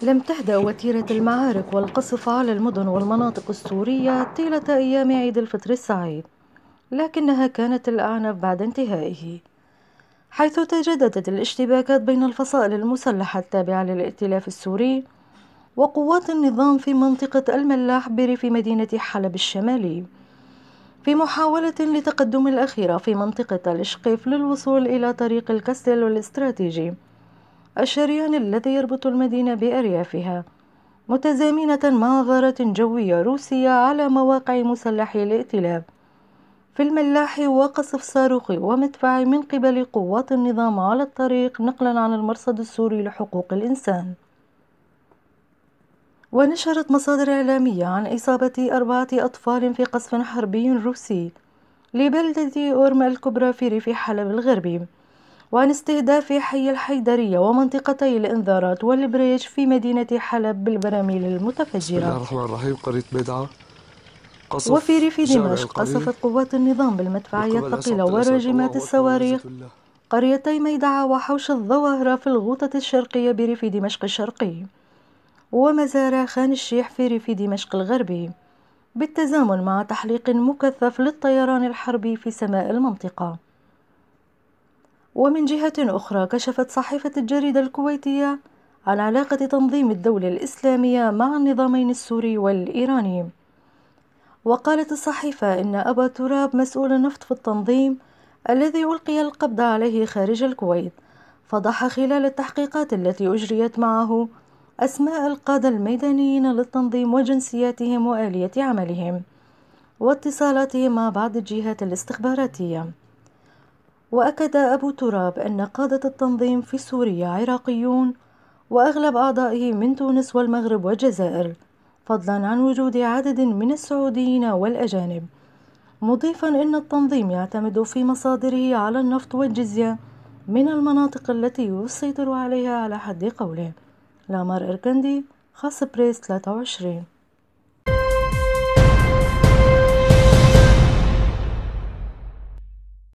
لم تهدأ وتيرة المعارك والقصف على المدن والمناطق السورية طيلة أيام عيد الفطر السعيد، لكنها كانت الأعنف بعد انتهائه، حيث تجددت الاشتباكات بين الفصائل المسلحة التابعة للائتلاف السوري وقوات النظام في منطقة الملاح بريف مدينة حلب الشمالي، في محاولة لتقدم الأخيرة في منطقة الإشقيف للوصول إلى طريق الكستل الاستراتيجي، الشريان الذي يربط المدينة بأريافها، متزامنة مع غارة جوية روسية على مواقع مسلحي الائتلاف في الملاح وقصف صاروخي ومدفعي من قبل قوات النظام على الطريق نقلا عن المرصد السوري لحقوق الإنسان. ونشرت مصادر إعلامية عن إصابة 4 أطفال في قصف حربي روسي لبلدة أورم الكبرى في ريف حلب الغربي، وعن استهداف حي الحيدرية ومنطقتي الإنذارات والبريج في مدينة حلب بالبراميل بسم الله المتفجرة. الرحمن الرحيم. قرية بيدعة وفي قصف ريف جامع دمشق القرية قصفت قوات النظام من بالمدفعية قبل عصابة الثقيلة الأسد، وراجمات الله أكبر وعزة الصواريخ الله. قريتي ميدعة وحوش الظواهرة في الغوطة الشرقية بريف دمشق الشرقي، ومزارع خان الشيح في ريف دمشق الغربي، بالتزامن مع تحليق مكثف للطيران الحربي في سماء المنطقة. ومن جهة أخرى كشفت صحيفة الجريدة الكويتية عن علاقة تنظيم الدولة الإسلامية مع النظامين السوري والإيراني، وقالت الصحيفة إن أبا تراب مسؤول النفط في التنظيم الذي ألقي القبض عليه خارج الكويت فضح خلال التحقيقات التي أجريت معه أسماء القادة الميدانيين للتنظيم وجنسياتهم وآلية عملهم واتصالاتهم مع بعض الجهات الاستخباراتية. وأكد أبو تراب أن قادة التنظيم في سوريا عراقيون وأغلب أعضائه من تونس والمغرب والجزائر، فضلا عن وجود عدد من السعوديين والأجانب، مضيفا أن التنظيم يعتمد في مصادره على النفط والجزية من المناطق التي يسيطر عليها على حد قوله. لامار إركندي، خاص بريس 23.